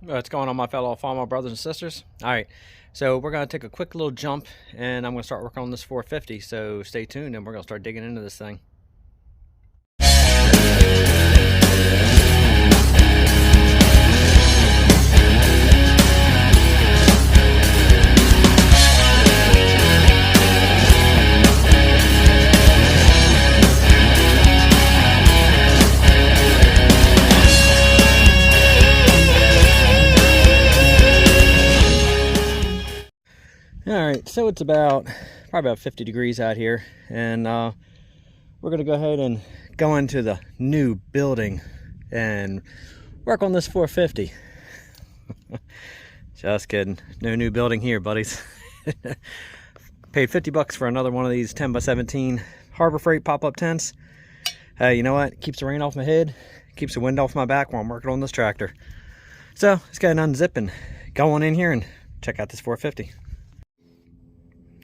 What's going on, my fellow Farmall brothers and sisters? All right, so we're going to take a quick little jump, and I'm going to start working on this 450, so stay tuned, and we're going to start digging into this thing. Alright, so it's probably about 50 degrees out here, and we're going to go ahead and go into the new building and work on this 450. Just kidding. No new building here, buddies. Paid 50 bucks for another one of these 10 by 17 Harbor Freight pop-up tents. Hey, you know what? Keeps the rain off my head, keeps the wind off my back while I'm working on this tractor. So, let's go ahead and unzip and go on in here and check out this 450.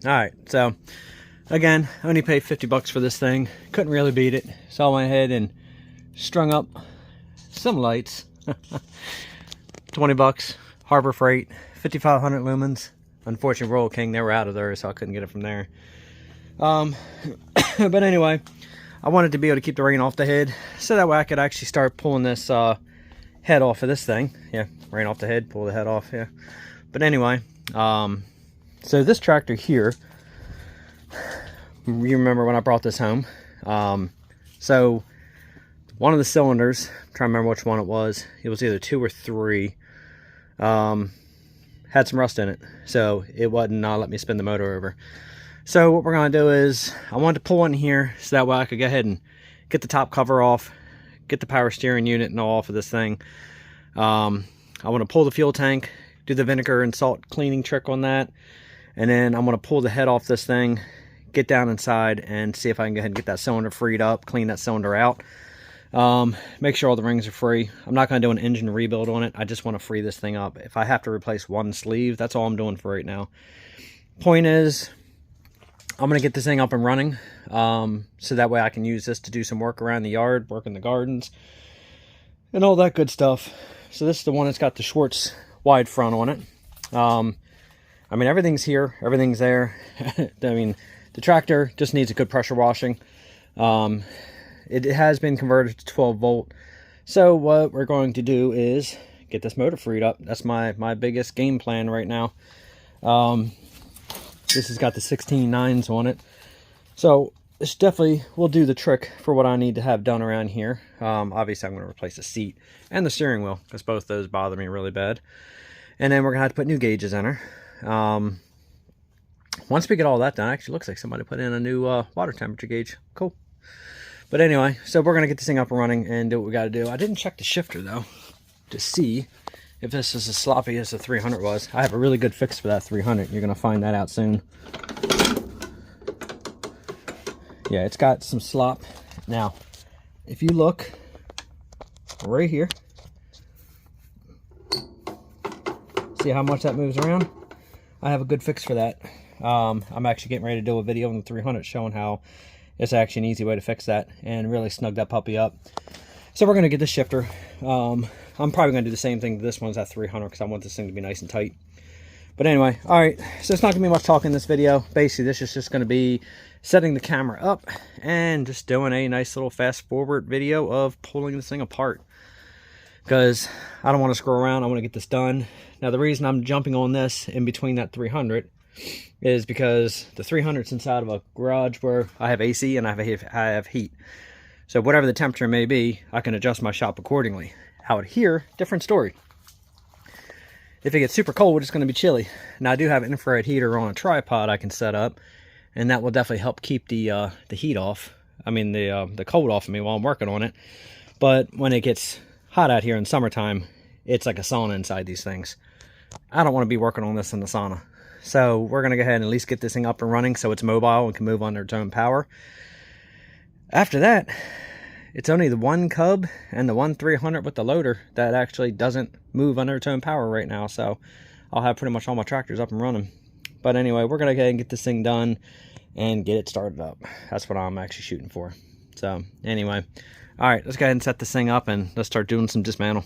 Alright, so again, only paid 50 bucks for this thing. Couldn't really beat it. So I went ahead and strung up some lights. 20 bucks, Harbor Freight, 5,500 lumens. Unfortunately, Royal King, they were out of there, so I couldn't get it from there. But anyway, I wanted to be able to keep the rain off the head, so that way I could actually start pulling this head off of this thing. Yeah, rain off the head, pull the head off, yeah. But anyway, so this tractor here, you remember when I brought this home, so one of the cylinders, I'm trying to remember which one it was either 2 or 3, had some rust in it, so it wouldn't let me spin the motor over. So what we're going to do is, I wanted to pull in here so that way I could go ahead and get the top cover off, get the power steering unit and all off of this thing. I want to pull the fuel tank, do the vinegar and salt cleaning trick on that. And then I'm going to pull the head off this thing, get down inside, and see if I can go ahead and get that cylinder freed up, clean that cylinder out. Make sure all the rings are free. I'm not going to do an engine rebuild on it. I just want to free this thing up. If I have to replace one sleeve, that's all I'm doing for right now. Point is, I'm going to get this thing up and running, so that way I can use this to do some work around the yard, work in the gardens, and all that good stuff. So this is the one that's got the Schwartz wide front on it. I mean, everything's here, everything's there. I mean, the tractor just needs a good pressure washing. It has been converted to 12 volt. So what we're going to do is get this motor freed up. That's my biggest game plan right now. This has got the 16.9s on it. So this definitely will do the trick for what I need to have done around here. Obviously, I'm going to replace the seat and the steering wheel, because both those bother me really bad. And then we're going to have to put new gauges in her. Once we get all that done, actually looks like somebody put in a new water temperature gauge. Cool. But anyway, so we're going to get this thing up and running and do what we got to do. I didn't check the shifter though to see if this is as sloppy as the 300 was. I have a really good fix for that 300. You're going to find that out soon. Yeah, it's got some slop. Now, if you look right here, see how much that moves around? I have a good fix for that. I'm actually getting ready to do a video on the 300 showing how it's actually an easy way to fix that and really snug that puppy up. So we're going to get the shifter. I'm probably going to do the same thing to this one's at 300 because I want this thing to be nice and tight. But anyway, all right, so it's not going to be much talk in this video. Basically, this is just going to be setting the camera up and just doing a nice little fast forward video of pulling this thing apart, because I don't want to screw around. I want to get this done. Now, the reason I'm jumping on this in between that 300 is because the 300's inside of a garage where I have AC and I have heat. So whatever the temperature may be, I can adjust my shop accordingly. Out here, different story. If it gets super cold, it's going to be chilly. Now, I do have an infrared heater on a tripod I can set up, and that will definitely help keep the heat off. I mean, the cold off of me while I'm working on it. But when it gets hot out here in summertime, it's like a sauna inside these things. I don't want to be working on this in the sauna. So we're going to go ahead and at least get this thing up and running so it's mobile and can move under its own power. After that, it's only the one cub and the one 300 with the loader that actually doesn't move under its own power right now. So I'll have pretty much all my tractors up and running. But anyway, we're going to go ahead and get this thing done and get it started up. That's what I'm actually shooting for. So anyway, all right, let's go ahead and set this thing up and let's start doing some dismantle.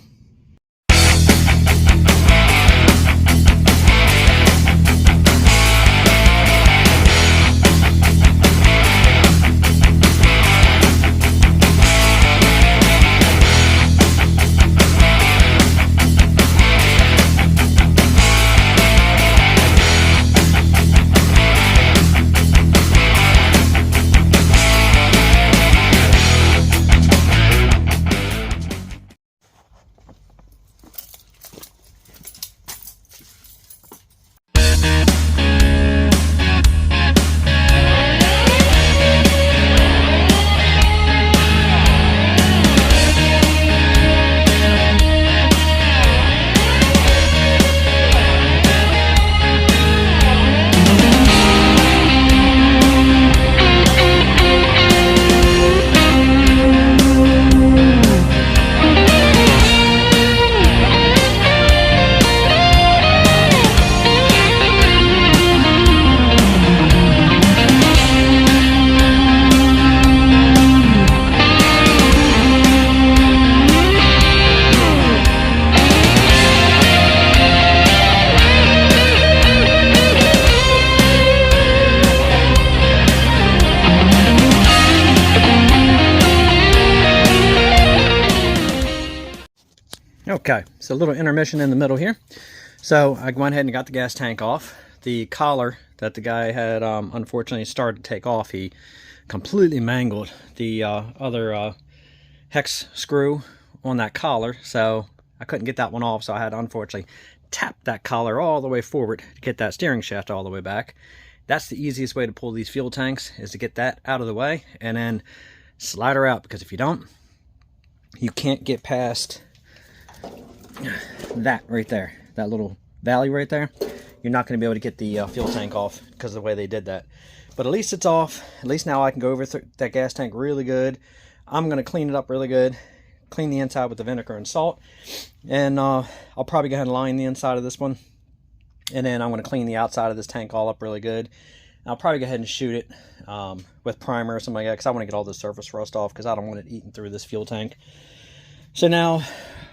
Okay, so a little intermission in the middle here. So I went ahead and got the gas tank off. The collar that the guy had unfortunately started to take off, he completely mangled the other hex screw on that collar, so I couldn't get that one off, so I had to unfortunately tap that collar all the way forward to get that steering shaft all the way back. That's the easiest way to pull these fuel tanks, is to get that out of the way and then slide her out, because if you don't, you can't get past that right there, that little valley right there. You're not going to be able to get the fuel tank off because of the way they did that. But at least it's off. At least now I can go over that gas tank really good. I'm going to clean it up really good, clean the inside with the vinegar and salt, and I'll probably go ahead and line the inside of this one, and then I'm going to clean the outside of this tank all up really good. I'll probably go ahead and shoot it with primer or something like that, because I want to get all the surface rust off, because I don't want it eating through this fuel tank. So now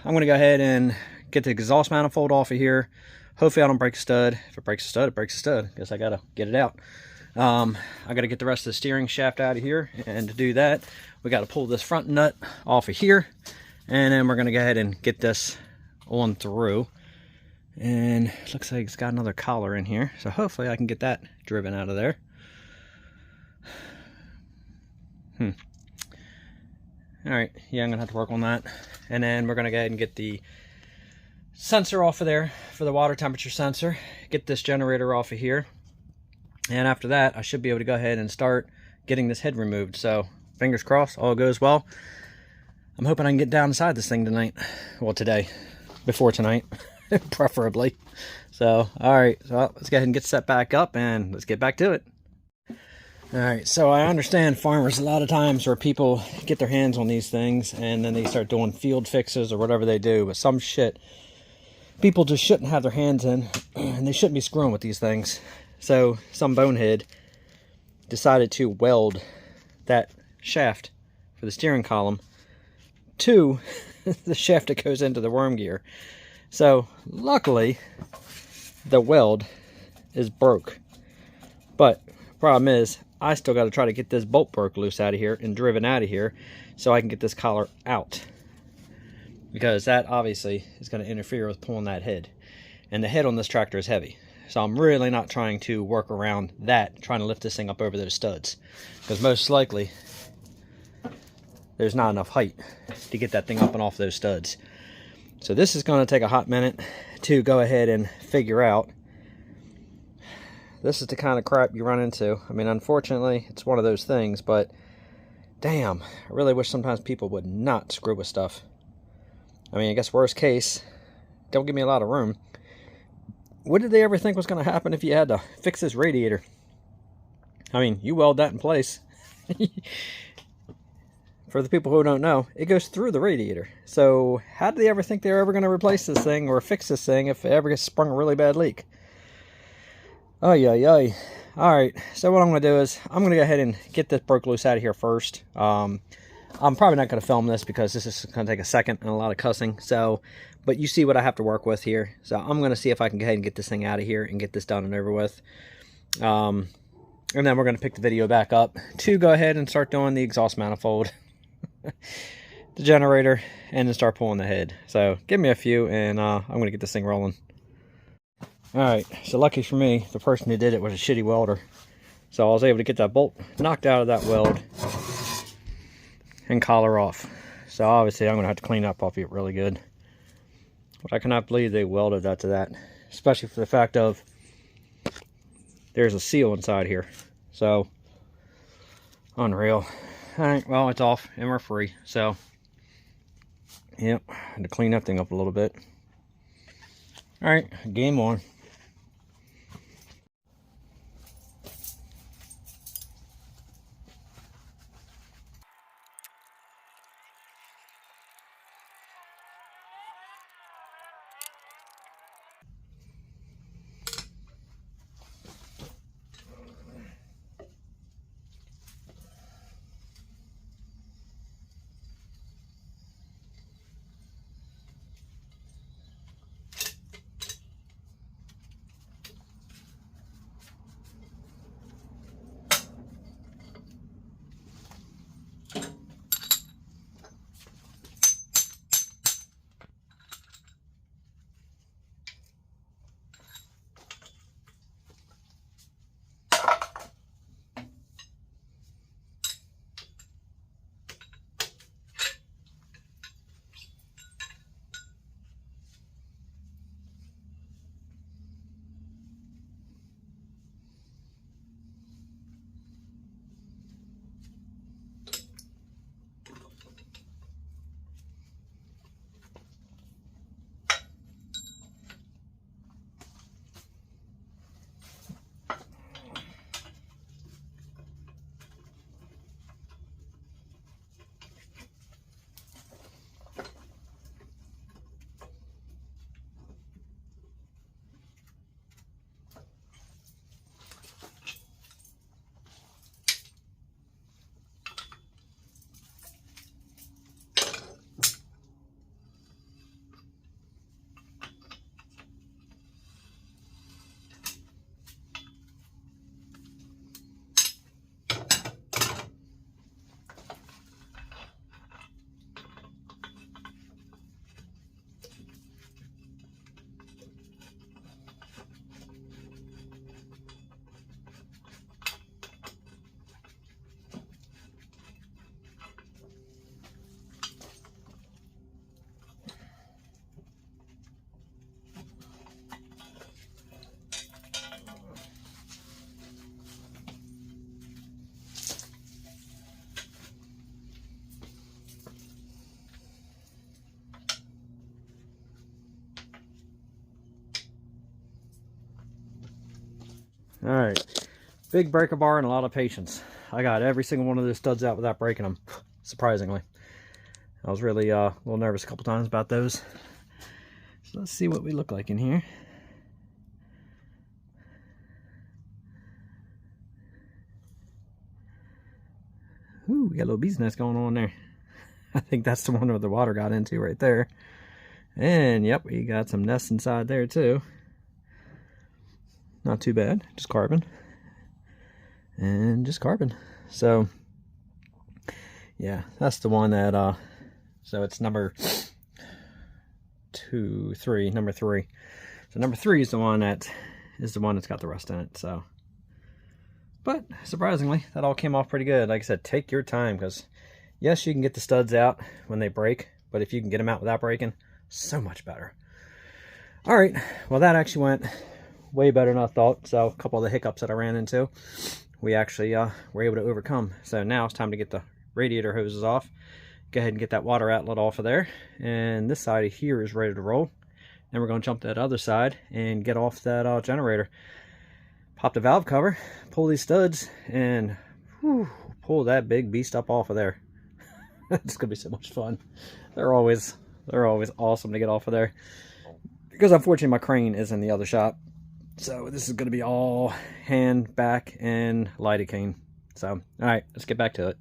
I'm going to go ahead and get the exhaust manifold off of here. Hopefully I don't break a stud. If it breaks a stud, it breaks a stud. Guess I got to get it out. I got to get the rest of the steering shaft out of here, and to do that we got to pull this front nut off of here, and then we're going to go ahead and get this on through. And it looks like it's got another collar in here, so hopefully I can get that driven out of there. Alright, yeah, I'm gonna have to work on that. And then we're gonna go ahead and get the sensor off of there for the water temperature sensor, get this generator off of here, and after that I should be able to go ahead and start getting this head removed. So fingers crossed, all goes well. I'm hoping I can get down inside this thing tonight. Well, today, before tonight, preferably. So alright, so let's go ahead and get set back up and let's get back to it. Alright, so I understand farmers, a lot of times where people get their hands on these things and then they start doing field fixes or whatever they do, but some shit people just shouldn't have their hands in, and they shouldn't be screwing with these things. So some bonehead decided to weld that shaft for the steering column to the shaft that goes into the worm gear. So luckily the weld is broke, but problem is I still got to try to get this bolt broke loose out of here and driven out of here so I can get this collar out, because that obviously is going to interfere with pulling that head, and the head on this tractor is heavy, so I'm really not trying to work around that, trying to lift this thing up over those studs, because most likely there's not enough height to get that thing up and off those studs. So this is going to take a hot minute to go ahead and figure out. This is the kind of crap you run into. I mean, unfortunately, it's one of those things, but damn, I really wish sometimes people would not screw with stuff. I mean, I guess worst case, don't give me a lot of room. What did they ever think was going to happen if you had to fix this radiator? I mean, you weld that in place. For the people who don't know, it goes through the radiator. So how did they ever think they were ever going to replace this thing or fix this thing if it ever gets sprung a really bad leak? Oh, yeah. Alright, so what I'm going to do is I'm going to go ahead and get this broke loose out of here first. I'm probably not going to film this because this is going to take a second and a lot of cussing. So, but you see what I have to work with here. So I'm going to see if I can go ahead and get this thing out of here and get this done and over with. And then we're going to pick the video back up to go ahead and start doing the exhaust manifold, the generator, and then start pulling the head. So give me a few and I'm going to get this thing rolling. Alright, so lucky for me, the person who did it was a shitty welder. So I was able to get that bolt knocked out of that weld and collar off. So obviously I'm going to have to clean up off it really good. But I cannot believe they welded that to that. Especially for the fact of there's a seal inside here. So, unreal. Alright, well, it's off and we're free. So, yep, I had to clean that thing up a little bit. Alright, game on. All right, big breaker bar and a lot of patience. I got every single one of those studs out without breaking them, surprisingly. I was really a little nervous a couple times about those. So let's see what we look like in here. Ooh, we got a little bee's nest going on there. I think that's the one where the water got into right there. And yep, we got some nests inside there too. Not too bad, just carbon. And just carbon. So yeah, that's the one that so it's number 3. So number 3 is the one that's got the rust in it. So, but surprisingly, that all came off pretty good. Like I said, take your time, because yes, you can get the studs out when they break, but if you can get them out without breaking, so much better. All right, well, that actually went way better than I thought. So a couple of the hiccups that I ran into, we actually were able to overcome. So now it's time to get the radiator hoses off. Go ahead and get that water outlet off of there, and this side of here is ready to roll. Then we're going to jump to that other side and get off that generator. Pop the valve cover, pull these studs, and whew, pull that big beast up off of there. It's gonna be so much fun. They're always awesome to get off of there, because unfortunately my crane is in the other shop. So this is gonna be all hand, back, and lidocaine. So all right, let's get back to it.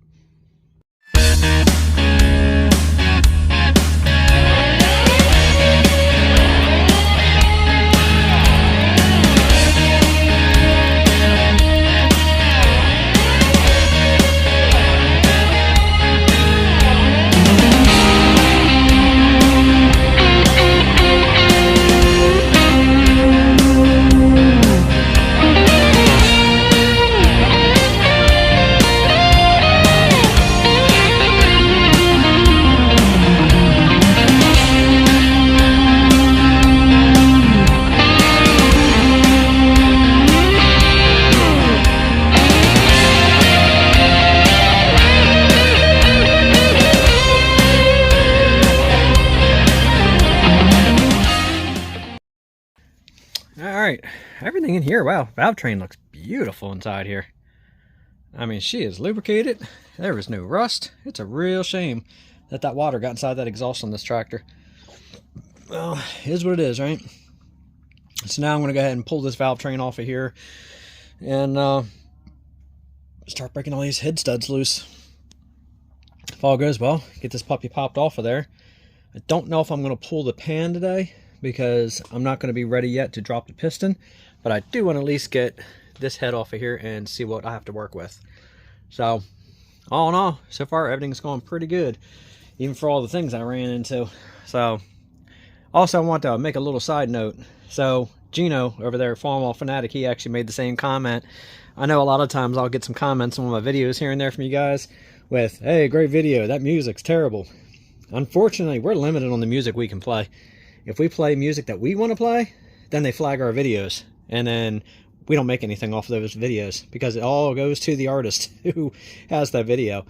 Alright, everything in here, wow, valve train looks beautiful inside here. I mean, she is lubricated. There is no rust. It's a real shame that that water got inside that exhaust on this tractor. Well, it is what it is, right? So now I'm going to go ahead and pull this valve train off of here and start breaking all these head studs loose. If all goes well, get this puppy popped off of there. I don't know if I'm going to pull the pan today, because I'm not going to be ready yet to drop the piston, but I do want to at least get this head off of here and see what I have to work with. So all in all, so far everything's going pretty good, even for all the things I ran into. So also I want to make a little side note. So Gino over there, Farmall Fanatic, he actually made the same comment. I know a lot of times I'll get some comments on my videos here and there from you guys with, hey, great video, that music's terrible. Unfortunately, we're limited on the music we can play. If we play music that we want to play, then they flag our videos, and then we don't make anything off of those videos, because it all goes to the artist who has that video.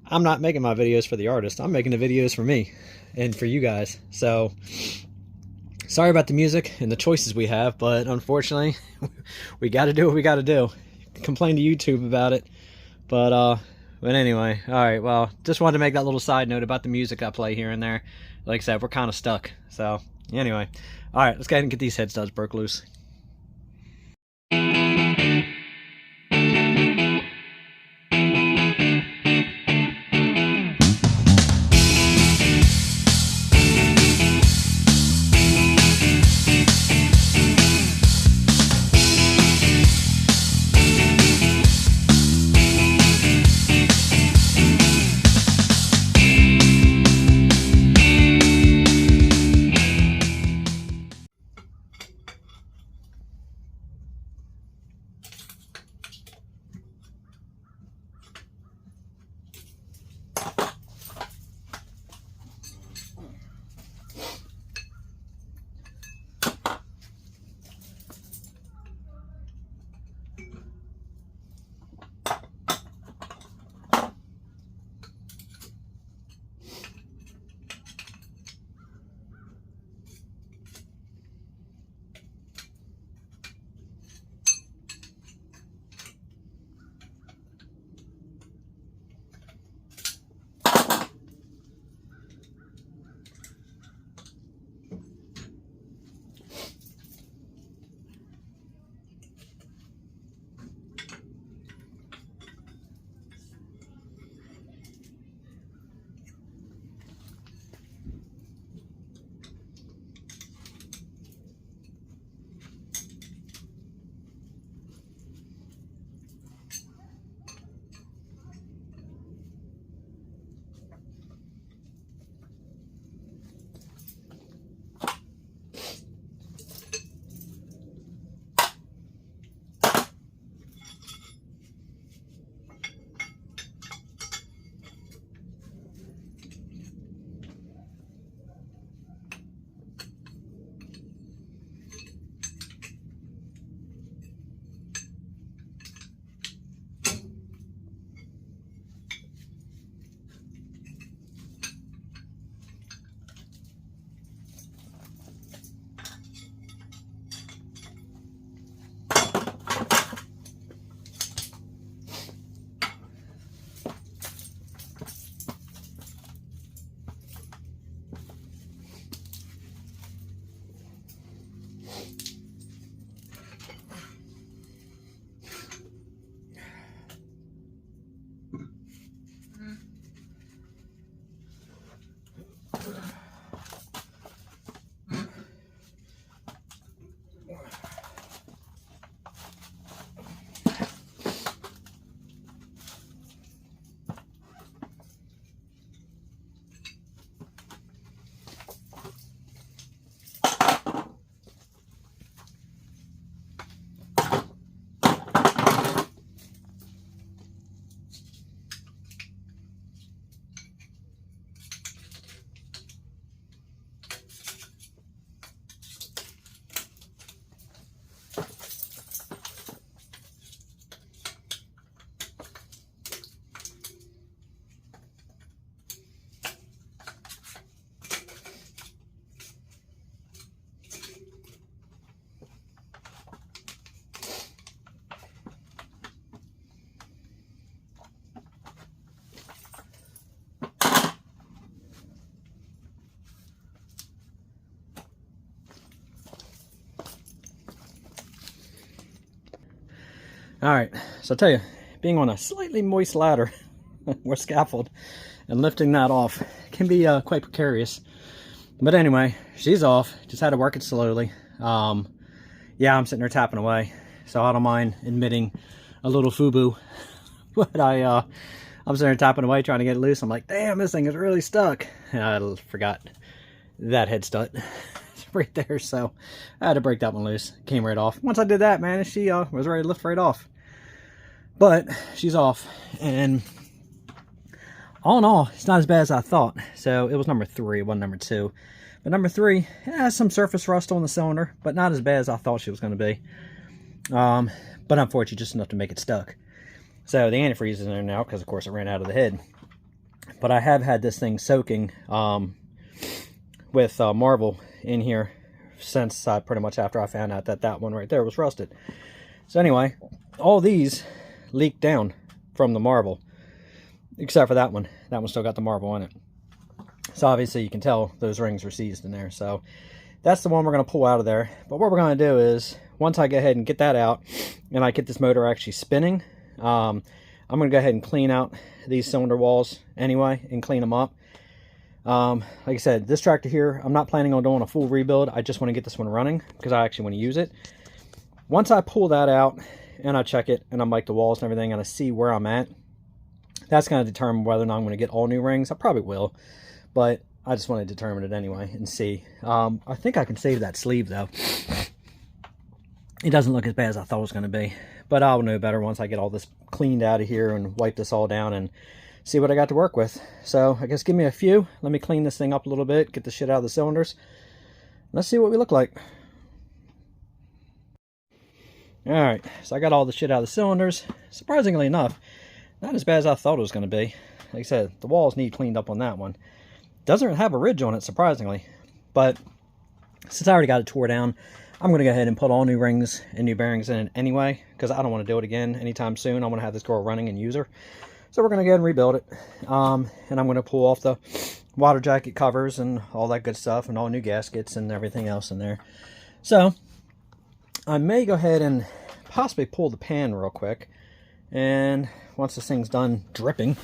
I'm not making my videos for the artist. I'm making the videos for me and for you guys. So sorry about the music and the choices we have, but unfortunately we got to do what we got to do. Complain to YouTube about it, but anyway, all right, well, just wanted to make that little side note about the music I play here and there. Like I said, we're kind of stuck. So anyway, all right, let's go ahead and get these head studs broke loose. All right, so I'll tell you, being on a slightly moist ladder or scaffold and lifting that off can be quite precarious. But anyway, she's off. Just had to work it slowly. Yeah, I'm sitting there tapping away, so I don't mind admitting a little FUBU. But I'm sitting there tapping away trying to get it loose. I'm like, damn, this thing is really stuck. And I forgot that head stud. It's right there, so I had to break that one loose. Came right off. Once I did that, man, she was ready to lift right off. But she's off, and all in all, it's not as bad as I thought. So it was number 3, it wasn't number 2. But number 3 has some surface rust on the cylinder, but not as bad as I thought she was going to be. But unfortunately, just enough to make it stuck. So the antifreeze is in there now because, of course, it ran out of the head. But I have had this thing soaking with marble in here since pretty much after I found out that that one right there was rusted. So anyway, all these leaked down from the marble, except for that one. That one still got the marble on it. So obviously you can tell those rings were seized in there. So that's the one we're going to pull out of there. But what we're going to do is, once I go ahead and get that out and I get this motor actually spinning, I'm going to go ahead and clean out these cylinder walls anyway and clean them up. Like I said, this tractor here, I'm not planning on doing a full rebuild. I just want to get this one running because I actually want to use it. Once I pull that out and I check it and I mic the walls and everything and I see where I'm at, that's going to determine whether or not I'm going to get all new rings. I probably will, but I just want to determine it anyway and see. I think I can save that sleeve though. It doesn't look as bad as I thought it was going to be, but I'll know better once I get all this cleaned out of here and wipe this all down and see what I got to work with. So I guess give me a few. Let me clean this thing up a little bit, get the shit out of the cylinders. Let's see what we look like. Alright, so I got all the shit out of the cylinders. Surprisingly enough, not as bad as I thought it was going to be. Like I said, the walls need cleaned up on that one. Doesn't have a ridge on it, surprisingly. But since I already got it tore down, I'm going to go ahead and put all new rings and new bearings in it anyway, because I don't want to do it again anytime soon. I want to have this girl running and use her. So we're going to go ahead and rebuild it. And I'm going to pull off the water jacket covers and all that good stuff and all new gaskets and everything else in there. So I may go ahead and possibly pull the pan real quick. And once this thing's done dripping,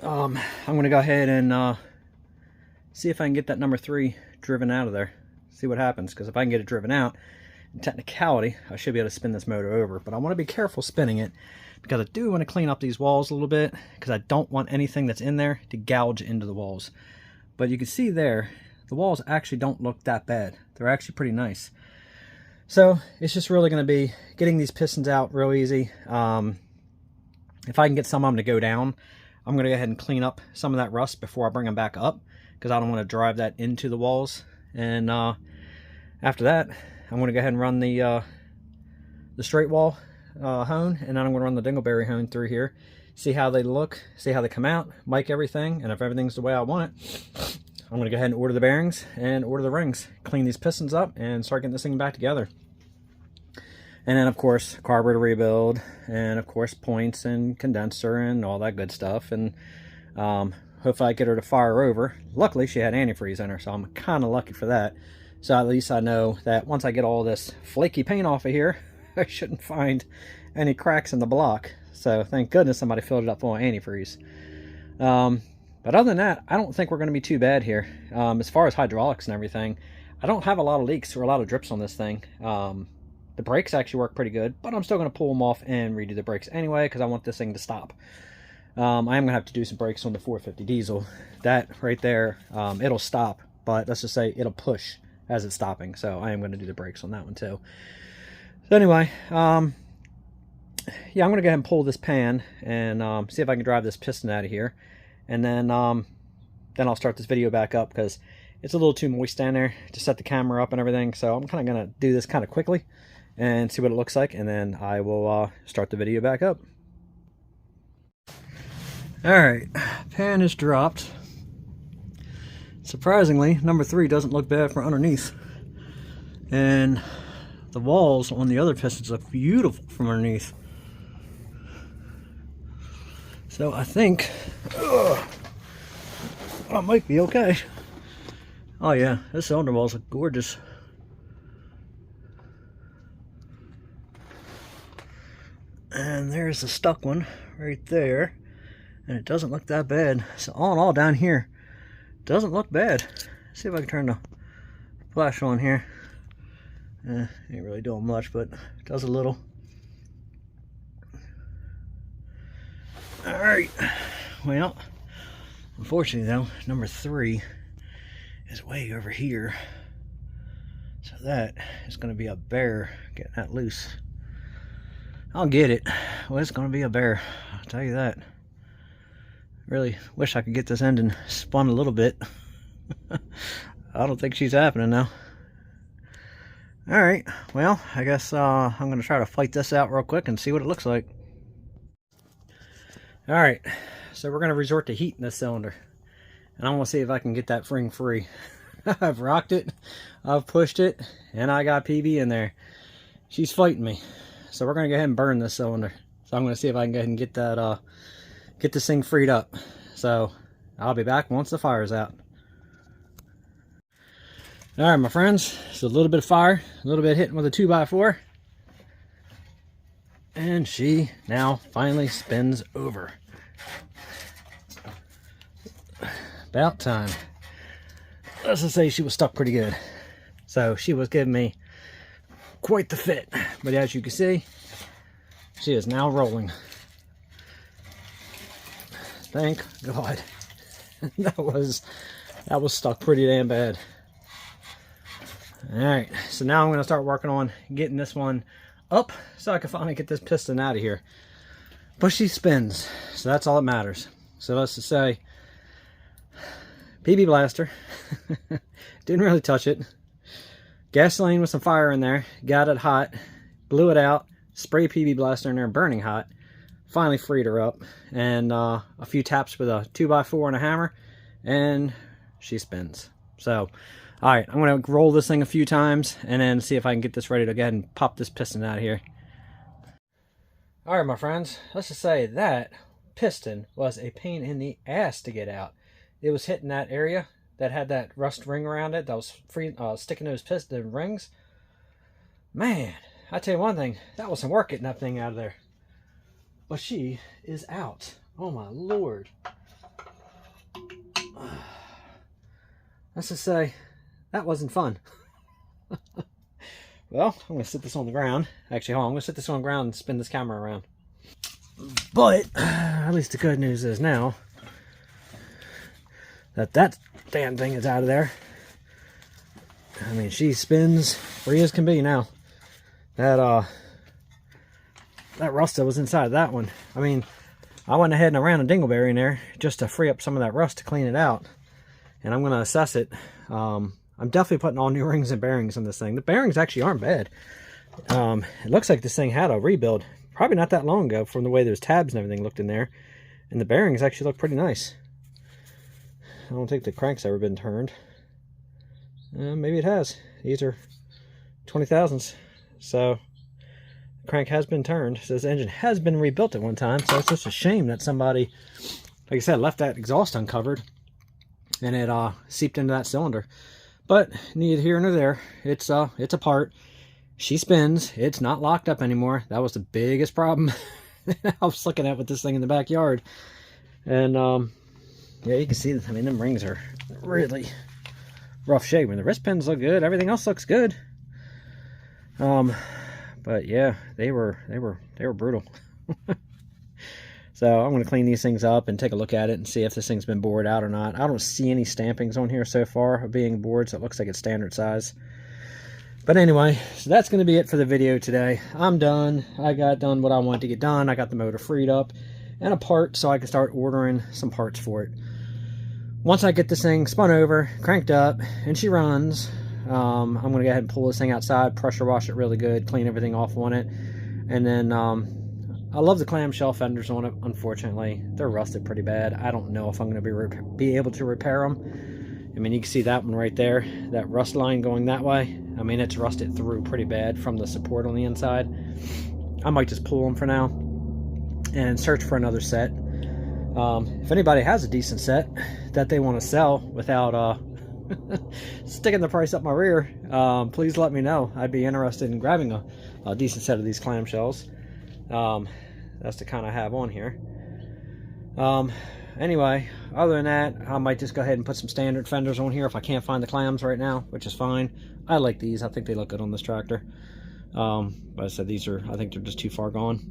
I'm going to go ahead and see if I can get that number 3 driven out of there. See what happens, because if I can get it driven out, in technicality, I should be able to spin this motor over. But I want to be careful spinning it, because I do want to clean up these walls a little bit, because I don't want anything that's in there to gouge into the walls. But you can see there, the walls actually don't look that bad. They're actually pretty nice. So it's just really going to be getting these pistons out real easy. If I can get some of them to go down, I'm going to go ahead and clean up some of that rust before I bring them back up, because I don't want to drive that into the walls. And after that, I'm going to go ahead and run the straight wall hone, and then I'm going to run the dingleberry hone through here, see how they look, see how they come out, mic everything, and if everything's the way I want it, I'm going to go ahead and order the bearings and order the rings, clean these pistons up, and start getting this thing back together. And then, of course, carburetor rebuild, and of course, points and condenser and all that good stuff. And hopefully I get her to fire over. Luckily, she had antifreeze in her, so I'm kind of lucky for that. So at least I know that once I get all this flaky paint off of here, I shouldn't find any cracks in the block. So thank goodness somebody filled it up full of antifreeze. But other than that, I don't think we're going to be too bad here. As far as hydraulics and everything, I don't have a lot of leaks or a lot of drips on this thing. The brakes actually work pretty good, but I'm still going to pull them off and redo the brakes anyway, because I want this thing to stop. I am going to have to do some brakes on the 450 diesel. That right there, it'll stop, but let's just say it'll push as it's stopping. So I am going to do the brakes on that one too. So anyway, yeah, I'm going to go ahead and pull this pan and see if I can drive this piston out of here. And then I'll start this video back up, because it's a little too moist down there to set the camera up and everything. So I'm kind of going to do this kind of quickly and see what it looks like, and then I will start the video back up. Alright, pan is dropped. Surprisingly, number 3 doesn't look bad from underneath. And the walls on the other pistons look beautiful from underneath. So I think I might be okay. Oh yeah, this cylinder walls look gorgeous. And there's the stuck one right there. And it doesn't look that bad. So all in all down here, doesn't look bad. Let's see if I can turn the flash on here. Ain't really doing much, but it does a little. Alright, well, unfortunately though, number 3 is way over here. So that is going to be a bear getting that loose. I'll get it. Well, it's going to be a bear, I'll tell you that. Really wish I could get this ending spun a little bit. I don't think she's happening now. Alright, well, I guess I'm going to try to fight this out real quick and see what it looks like. Alright, so we're going to resort to heating this cylinder. And I'm going to see if I can get that ring free. I've rocked it, I've pushed it, and I got PB in there. She's fighting me. So we're going to go ahead and burn this cylinder. So I'm going to see if I can go ahead and get that, get this thing freed up. So I'll be back once the fire's out. Alright my friends, so a little bit of fire, a little bit hitting with a 2x4. And she now finally spins over. About time. Let's just say she was stuck pretty good. So she was giving me quite the fit. But as you can see, she is now rolling. Thank God. that was stuck pretty damn bad. Alright, so now I'm going to start working on getting this one up so I can finally get this piston out of here. But she spins, so that's all that matters. So let's just say PB blaster. Didn't really touch it. Gasoline with some fire in there, got it hot, blew it out, spray PB blaster in there burning hot, finally freed her up, and a few taps with a 2x4 and a hammer, and she spins. So alright, I'm going to roll this thing a few times and then see if I can get this ready to go ahead and pop this piston out of here. Alright my friends, let's just say that piston was a pain in the ass to get out. It was hitting that area that had that rust ring around it that was sticking those piston rings. Man, I tell you one thing, that was some work getting that thing out of there. But she is out. Oh my lord. Let's just say that wasn't fun. Well, I'm going to sit this on the ground. Actually, hold on. I'm going to sit this on the ground and spin this camera around. But, at least the good news is now that damn thing is out of there. I mean, she spins free as can be now. That rust that was inside of that one. I mean, I went ahead and ran a dingleberry in there just to free up some of that rust to clean it out. And I'm going to assess it. I'm definitely putting all new rings and bearings on this thing. The bearings actually aren't bad. It looks like this thing had a rebuild probably not that long ago from the way those tabs and everything looked in there. And the bearings actually look pretty nice. I don't think the crank's ever been turned. Maybe it has. These are 20,000s. So the crank has been turned. So this engine has been rebuilt at one time. So it's just a shame that somebody, like I said, left that exhaust uncovered. And it seeped into that cylinder. But neither here nor there. It's apart. She spins. It's not locked up anymore. That was the biggest problem I was looking at with this thing in the backyard. And yeah, you can see that. I mean, them rings are really rough shape. When the wrist pins look good, everything else looks good. But yeah, they were brutal. So I'm going to clean these things up and take a look at it and see if this thing's been bored out or not. I don't see any stampings on here so far of being bored, so it looks like it's standard size. But anyway, so that's going to be it for the video today. I'm done. I got done what I wanted to get done. I got the motor freed up and a part so I can start ordering some parts for it. Once I get this thing spun over, cranked up, and she runs, I'm going to go ahead and pull this thing outside, pressure wash it really good, clean everything off on it, and then I love the clamshell fenders on it. Unfortunately, they're rusted pretty bad. I don't know if I'm going to be able to repair them. I mean, you can see that one right there, that rust line going that way. I mean, it's rusted through pretty bad from the support on the inside. I might just pull them for now and search for another set. If anybody has a decent set that they want to sell without sticking the price up my rear, please let me know. I'd be interested in grabbing a decent set of these clamshells. That's the kind I have on here. Anyway, other than that, I might just go ahead and put some standard fenders on here if I can't find the clams right now, which is fine. I like these. I think they look good on this tractor. But I said these are, I think they're just too far gone.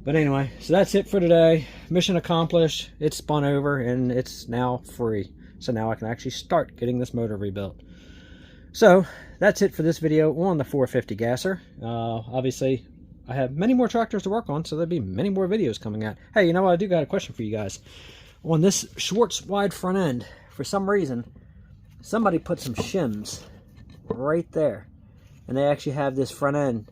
But anyway, so that's it for today. Mission accomplished. It's spun over and it's now free. So now I can actually start getting this motor rebuilt. So that's it for this video on the 450 gasser. Obviously, I have many more tractors to work on, so there'll be many more videos coming out. Hey, you know what? I do got a question for you guys. On this Schwartz wide front end, for some reason, somebody put some shims right there. And they actually have this front end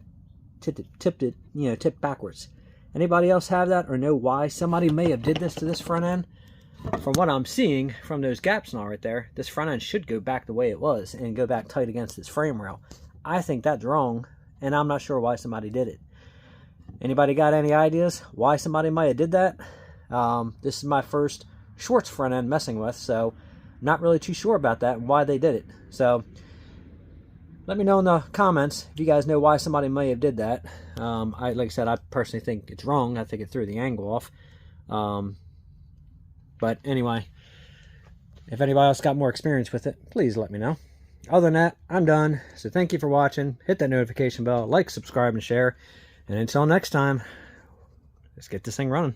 tipped backwards. Anybody else have that or know why somebody may have did this to this front end? From what I'm seeing from those gaps now right there, this front end should go back the way it was and go back tight against this frame rail. I think that's wrong, and I'm not sure why somebody did it. Anybody got any ideas why somebody might have did that? This is my first Schwartz front end messing with, so not really too sure about that and why they did it. So let me know in the comments if you guys know why somebody may have did that. Like I said, I personally think it's wrong. I think it threw the angle off. But anyway, if anybody else got more experience with it, please let me know. Other than that, I'm done. So thank you for watching. Hit that notification bell, like, subscribe, and share. And until next time, let's get this thing running.